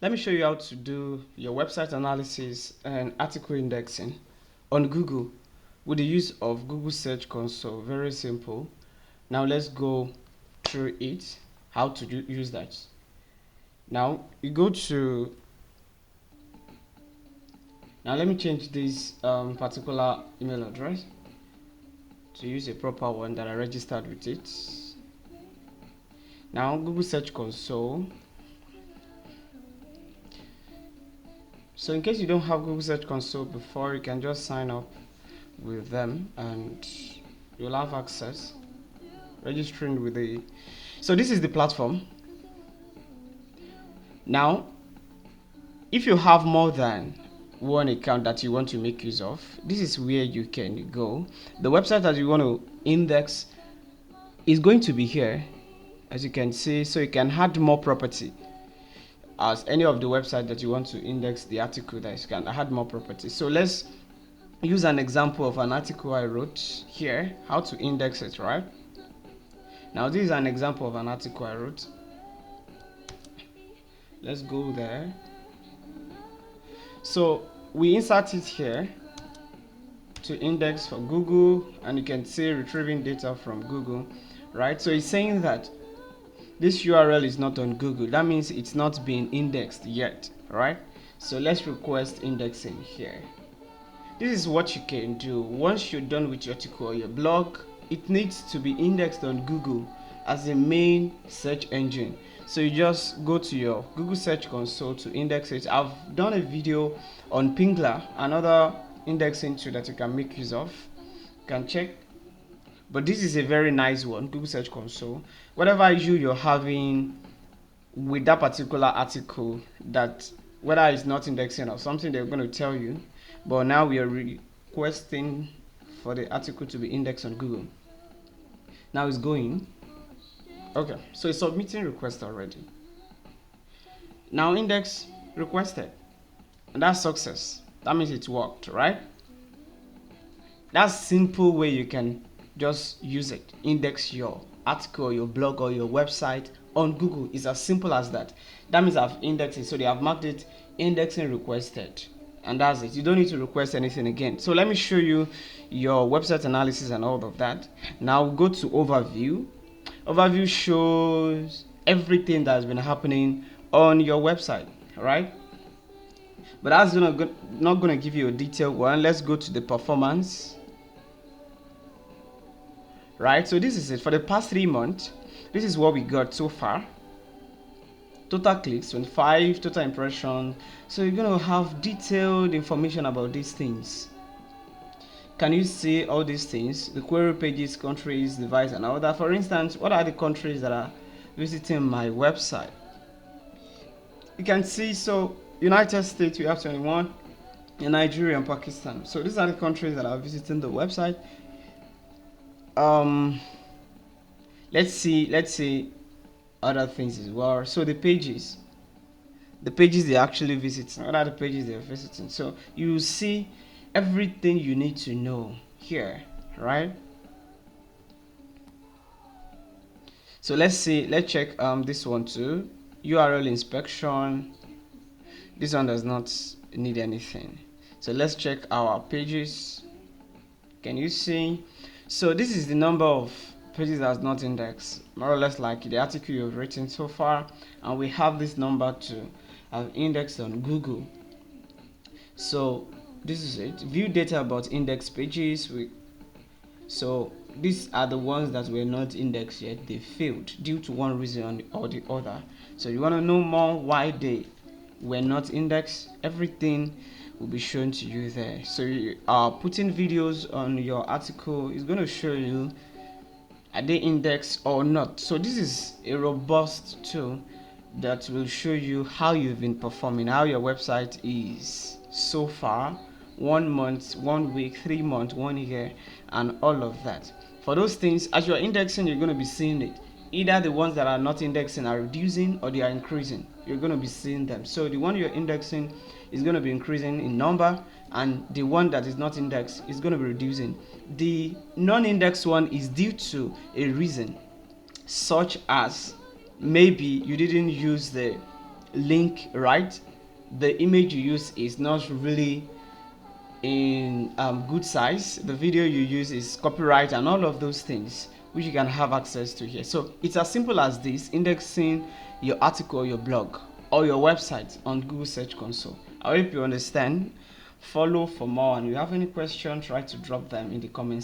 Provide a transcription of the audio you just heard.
Let me show you how to do your website analysis and article indexing on Google with the use of Google Search Console. Very simple. Now let's go through it, how to use that. Now you go to, now let me change this particular email address to use a proper one that I registered with it. Now Google Search Console. So in case you don't have Google Search Console before, you can just sign up with them and you'll have access registering with the, so this is the platform. Now if you have more than one account that you want to make use of, this is where you can go. The website that you want to index is going to be here, as you can see, so you can add more property as any of the website that you want to index the article that you can add more property. So let's use an example of an article I wrote here, how to index it. Right now, this is an example of an article I wrote. Let's go there. So we insert it here to index for Google, and you can see retrieving data from Google, right? So it's saying that this URL is not on Google. That means it's not being indexed yet, right? So let's request indexing here. This is what you can do. Once you're done with your article or your blog, it needs to be indexed on Google as a main search engine. So you just go to your Google Search Console to index it. I've done a video on Pingler, another indexing tool that you can make use of. You can check. But this is a very nice one, Google Search Console. Whatever issue you're having with that particular article, that whether it's not indexing or something, they're going to tell you. But now we are requesting for the article to be indexed on Google. Now it's going. Okay, so it's submitting request already. Now index requested, and that's success. That means it worked, right? That's simple way you can just use it. Index your article, your blog, or your website on Google. It's as simple as that. That means I've indexed it, so they have marked it indexing requested, and that's it. You don't need to request anything again. So let me show you your website analysis and all of that. Now go to overview. Overview shows everything that's been happening on your website, right? But that's not gonna give you a detailed one. Let's go to the performance. Right, so this is it for the past 3 months. This is what we got so far. Total clicks 25, total impression. So you're gonna have detailed information about these things. Can you see all these things? The query pages, countries, device, and all that. For instance, what are the countries that are visiting my website? You can see, so United States, we have 21, and Nigeria and Pakistan. So these are the countries that are visiting the website. Let's see other things as well. So the pages they're actually visiting, what are the pages they're visiting? So you see everything you need to know here, right? So let's check this one too. URL inspection. This one does not need anything. So let's check our pages. Can you see? So this is the number of pages that's not indexed, more or less like the article you've written so far, and we have this number to have indexed on Google. So this is it. View data about index pages. So these are the ones that were not indexed yet. They failed due to one reason or the other. So you want to know more why they were not indexed. Everything will be shown to you there. So you are putting videos on your article. It's going to show you are they indexed or not. So this is a robust tool that will show you how you've been performing, how your website is so far, 1 month, 1 week, 3 months, 1 year, and all of that. For those things, as you're indexing, you're going to be seeing it. Either the ones that are not indexing are reducing or they are increasing. You're going to be seeing them. So the one you're indexing is going to be increasing in number, and the one that is not indexed is going to be reducing. The non-indexed one is due to a reason, such as maybe you didn't use the link right, the image you use is not really in good size, the video you use is copyright, and all of those things which you can have access to here. So it's as simple as this, indexing your article, your blog, or your website on Google Search Console. I hope you understand. Follow for more, and if you have any questions, try to drop them in the comments.